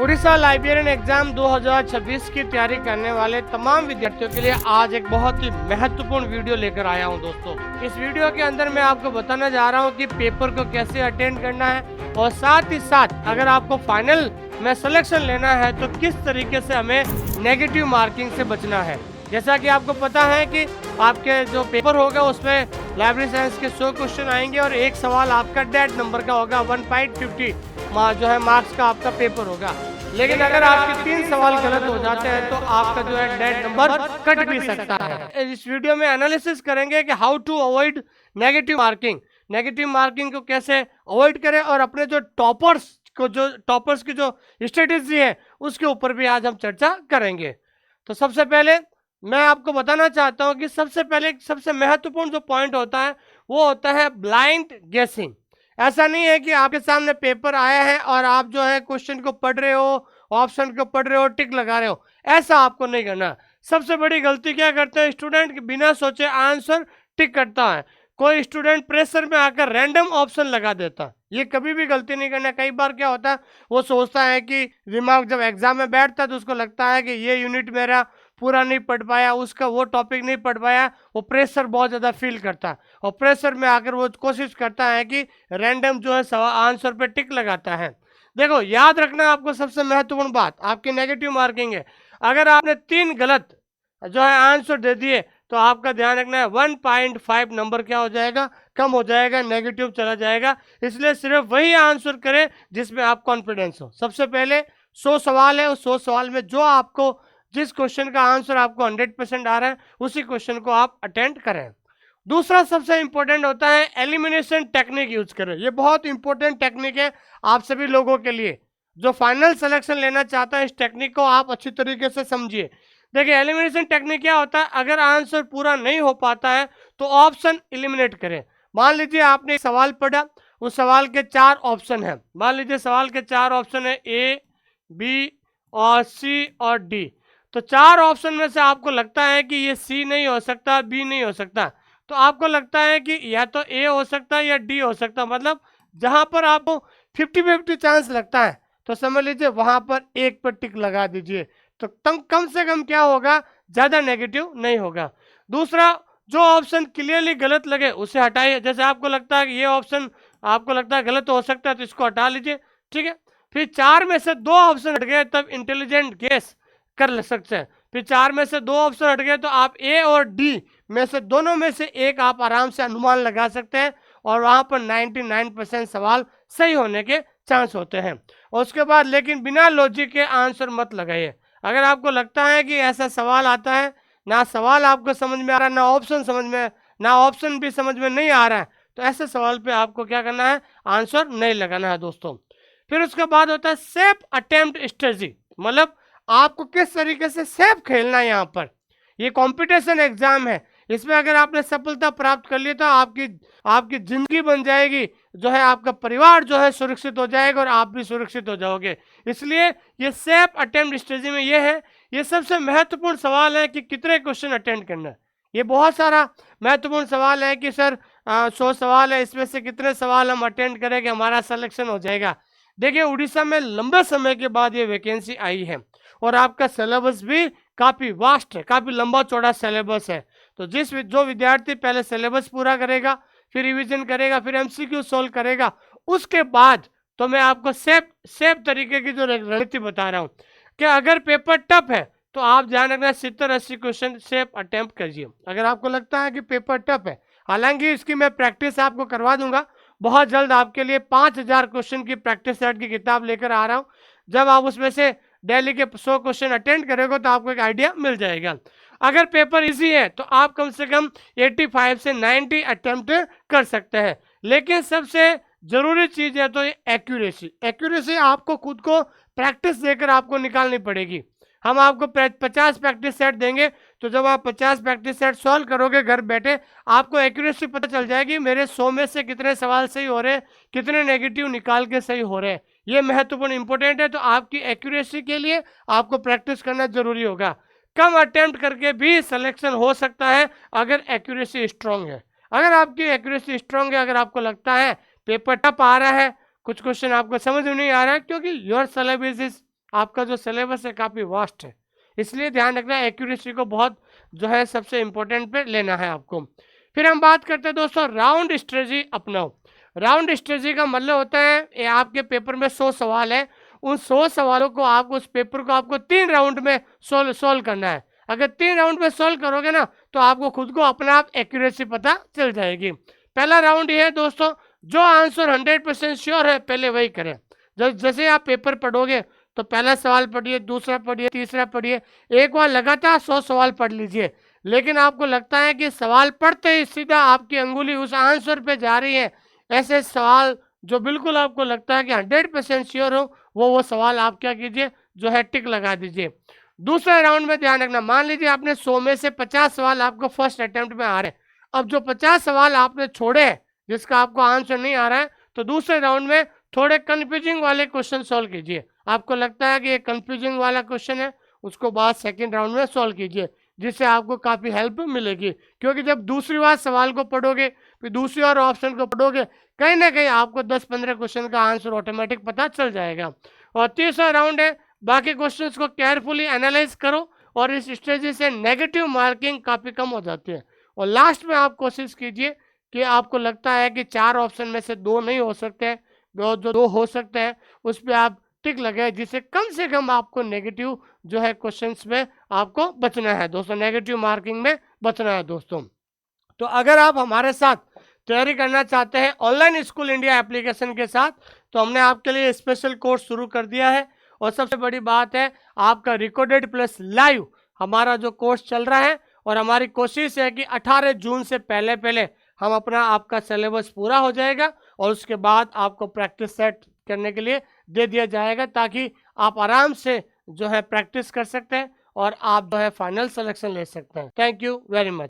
Orissa librarian exam 2026 की तैयारी करने वाले तमाम विद्यार्थियों के लिए आज एक बहुत ही महत्वपूर्ण वीडियो लेकर आया हूं दोस्तों। इस वीडियो के अंदर मैं आपको बताना जा रहा हूं कि पेपर को कैसे अटेंड करना है और साथ ही साथ अगर आपको फाइनल में सिलेक्शन लेना है तो किस तरीके से हमें नेगेटिव मार्किंग से बचना है। जैसा कि आपको पता है कि आपके जो पेपर होगा उसमें लाइब्रेरी साइंस के 100 क्वेश्चन आएंगे और एक सवाल आपका डेड नंबर का होगा, 1.50 जो है मार्क्स का आपका पेपर होगा। लेकिन अगर आपके 3 सवाल गलत हो जाते हैं तो आपका जो है डेड नंबर कट भी सकता है। इस वीडियो में एनालिसिस करेंगे कि how to avoid negative marking को कैसे अवॉइड करें और अपने जो टॉपर्स की जो स्ट्रेटेजी है उसके ऊपर भी आज हम चर्चा करेंगे। तो सबसे पहले मैं आपको बताना चाहता हूं कि सबसे महत्वपूर्ण जो पॉइंट होता है वो होता है ब्लाइंड गेसिंग। ऐसा नहीं है कि आपके सामने पेपर आया है और आप जो है क्वेश्चन को पढ़ रहे हो, ऑप्शन को पढ़ रहे हो, टिक लगा रहे हो, ऐसा आपको नहीं करना। सबसे बड़ी गलती क्या करते हैं स्टूडेंट कि बिना सोचे आंसर टिक करता है। कोई स्टूडेंट प्रेशर में आकर रैंडम ऑप्शन लगा देता है, ये कभी भी गलती नहीं करना। कई बार क्या होता है वो सोचता है कि दिमाग जब एग्जाम में बैठता है तो उसको लगता है कि ये यूनिट मेरा पूरा नहीं पढ़ पाया, उसका वो टॉपिक नहीं पढ़ पाया, वो प्रेशर बहुत ज़्यादा फील करता है और प्रेशर में आकर वो कोशिश करता है कि रैंडम जो है आंसर पे टिक लगाता है। देखो याद रखना आपको सबसे महत्वपूर्ण बात आपकी नेगेटिव मार्किंग है। अगर आपने 3 गलत जो है आंसर दे दिए तो आपका ध्यान रखना है 1.5 नंबर क्या हो जाएगा, कम हो जाएगा, नेगेटिव चला जाएगा। इसलिए सिर्फ वही आंसर करें जिसमें आप कॉन्फिडेंस हो। सबसे पहले 100 सवाल है, उस 100 सवाल में जो आपको जिस क्वेश्चन का आंसर आपको 100% आ रहा है उसी क्वेश्चन को आप अटेंड करें। दूसरा सबसे इंपॉर्टेंट होता है एलिमिनेशन टेक्निक यूज करें। ये बहुत इंपॉर्टेंट टेक्निक है आप सभी लोगों के लिए जो फाइनल सिलेक्शन लेना चाहता है। इस टेक्निक को आप अच्छी तरीके से समझिए। देखिए एलिमिनेशन टेक्निक क्या होता है, अगर आंसर पूरा नहीं हो पाता है तो ऑप्शन एलिमिनेट करें। मान लीजिए आपने एक सवाल पढ़ा, उस सवाल के 4 ऑप्शन हैं। मान लीजिए सवाल के 4 ऑप्शन है ए, बी और सी और डी। तो 4 ऑप्शन में से आपको लगता है कि ये सी नहीं हो सकता, बी नहीं हो सकता, तो आपको लगता है कि या तो ए हो सकता है या डी हो सकता है। मतलब जहां पर आपको 50-50 चांस लगता है तो समझ लीजिए वहां पर एक पर टिक लगा दीजिए, तो कम से कम क्या होगा, ज़्यादा नेगेटिव नहीं होगा। दूसरा, जो ऑप्शन क्लियरली गलत लगे उसे हटाइए। जैसे आपको लगता है कि ये ऑप्शन आपको लगता है गलत हो सकता है तो इसको हटा लीजिए, ठीक है। फिर 4 में से 2 ऑप्शन हट गए तब इंटेलिजेंट गेस कर सकते हैं। फिर 4 में से 2 ऑप्शन हट गए तो आप ए और डी में से दोनों में से एक आप आराम से अनुमान लगा सकते हैं और वहां पर 99% सवाल सही होने के चांस होते हैं। और उसके बाद लेकिन बिना लॉजिक के आंसर मत लगाइए। अगर आपको लगता है कि ऐसा सवाल आता है, ना सवाल आपको समझ में आ रहा है, ना ऑप्शन भी समझ में नहीं आ रहा है, तो ऐसे सवाल पे आपको क्या करना है, आंसर नहीं लगाना है दोस्तों। फिर उसके बाद होता है सेफ अटेम्प्ट स्ट्रेटजी। मतलब आपको किस तरीके से सेफ खेलना है। यहाँ पर ये कंपटीशन एग्जाम है, इसमें अगर आपने सफलता प्राप्त कर ली तो आपकी जिंदगी बन जाएगी, जो है आपका परिवार जो है सुरक्षित हो जाएगा और आप भी सुरक्षित हो जाओगे। इसलिए ये सेफ अटेम्प्ट स्ट्रेटजी में ये है, ये सबसे महत्वपूर्ण सवाल है कि कितने क्वेश्चन अटेंड करना है। ये बहुत सारा महत्वपूर्ण सवाल है कि सर 100 सवाल है, इसमें से कितने सवाल हम अटेंड करेंगे हमारा सिलेक्शन हो जाएगा। देखिए उड़ीसा में लंबे समय के बाद ये वैकेंसी आई है और आपका सिलेबस भी काफ़ी वास्ट है, काफ़ी लंबा चौड़ा सिलेबस है। तो जो विद्यार्थी पहले सिलेबस पूरा करेगा, फिर रिवीजन करेगा, फिर एमसीक्यू सोल्व करेगा, उसके बाद तो मैं आपको सेफ तरीके की जो रणनीति बता रहा हूँ कि अगर पेपर टफ है तो आप ध्यान रखना 70-80 क्वेश्चन सेफ अटेम्प्ट कीजिए। अगर आपको लगता है कि पेपर टफ है, हालांकि इसकी मैं प्रैक्टिस आपको करवा दूंगा बहुत जल्द, आपके लिए 5000 क्वेश्चन की प्रैक्टिस सेट की किताब लेकर आ रहा हूँ। जब आप उसमें से डेली के 100 क्वेश्चन अटेंड करोगे तो आपको एक आइडिया मिल जाएगा। अगर पेपर इजी है तो आप कम से कम 85 से 90 अटेम्प्ट कर सकते हैं। लेकिन सबसे जरूरी चीज़ है तो ये एक्यूरेसी आपको खुद को प्रैक्टिस देकर आपको निकालनी पड़ेगी। हम आपको 50 प्रैक्टिस सेट देंगे, तो जब आप 50 प्रैक्टिस सेट सॉल्व करोगे घर बैठे, आपको एक्यूरेसी पता चल जाएगी मेरे 100 में से कितने सवाल सही हो रहे हैं, कितने नेगेटिव निकाल के सही हो रहे हैं। ये महत्वपूर्ण इंपॉर्टेंट है। तो आपकी एक्यूरेसी के लिए आपको प्रैक्टिस करना जरूरी होगा। कम अटेम्प्ट करके भी सिलेक्शन हो सकता है अगर एक्यूरेसी स्ट्रांग है। अगर आपकी एक्यूरेसी स्ट्रांग है, अगर आपको लगता है पेपर टफ आ रहा है, कुछ क्वेश्चन आपको समझ में नहीं आ रहा है क्योंकि योर सिलेबस इज आपका जो सिलेबस है काफ़ी वास्ट है, इसलिए ध्यान रखना एक्यूरेसी को बहुत जो है सबसे इम्पोर्टेंट पे लेना है आपको। फिर हम बात करते हैं दोस्तों राउंड स्ट्रेटजी अपनाओ। राउंड स्ट्रेटजी का मतलब होता है ये आपके पेपर में 100 सवाल है, उन 100 सवालों को आपको उस पेपर को आपको 3 राउंड में सोल्व करना है। अगर 3 राउंड में सोल्व करोगे ना तो आपको खुद को अपने आप एक्यूरेसी पता चल जाएगी। पहला राउंड ये है दोस्तों, जो आंसर 100% श्योर है पहले वही करें। जैसे आप पेपर पढ़ोगे तो पहला सवाल पढ़िए, दूसरा पढ़िए, तीसरा पढ़िए, एक बार लगातार 100 सवाल पढ़ लीजिए। लेकिन आपको लगता है कि सवाल पढ़ते ही सीधा आपकी अंगुली उस आंसर पे जा रही है, ऐसे सवाल जो बिल्कुल आपको लगता है कि 100% श्योर हो, वो सवाल आप क्या कीजिए, जो है टिक लगा दीजिए। दूसरे राउंड में ध्यान रखना, मान लीजिए आपने 100 में से 50 सवाल आपको फर्स्ट अटेम्प्ट में आ रहे हैं। अब जो 50 सवाल आपने छोड़े हैं जिसका आपको आंसर नहीं आ रहा है, तो दूसरे राउंड में थोड़े कंफ्यूजिंग वाले क्वेश्चन सॉल्व कीजिए। आपको लगता है कि ये कंफ्यूजिंग वाला क्वेश्चन है, उसको बाद सेकंड राउंड में सॉल्व कीजिए, जिससे आपको काफ़ी हेल्प मिलेगी। क्योंकि जब दूसरी बार सवाल को पढ़ोगे, फिर दूसरी बार ऑप्शन को पढ़ोगे, कहीं ना कहीं आपको 10-15 क्वेश्चन का आंसर ऑटोमेटिक पता चल जाएगा। और तीसरा राउंड है, बाकी क्वेश्चंस को केयरफुली एनालाइज करो और इस स्ट्रेटजी से नेगेटिव मार्किंग काफ़ी कम हो जाती है। और लास्ट में आप कोशिश कीजिए कि आपको लगता है कि 4 ऑप्शन में से 2 नहीं हो सकते हैं, जो 2 हो सकते हैं उस पर आप टिक लगाए, जिससे कम से कम आपको नेगेटिव जो है क्वेश्चंस में आपको बचना है दोस्तों, नेगेटिव मार्किंग में बचना है दोस्तों। तो अगर आप हमारे साथ तैयारी करना चाहते हैं ऑनलाइन स्कूल इंडिया एप्लीकेशन के साथ, तो हमने आपके लिए स्पेशल कोर्स शुरू कर दिया है। और सबसे बड़ी बात है, आपका रिकॉर्डेड प्लस लाइव हमारा जो कोर्स चल रहा है, और हमारी कोशिश है कि 18 जून से पहले पहले हम अपना आपका सिलेबस पूरा हो जाएगा और उसके बाद आपको प्रैक्टिस सेट करने के लिए दे दिया जाएगा, ताकि आप आराम से जो है प्रैक्टिस कर सकते हैं और आप जो है फाइनल सिलेक्शन ले सकते हैं। Thank you very much.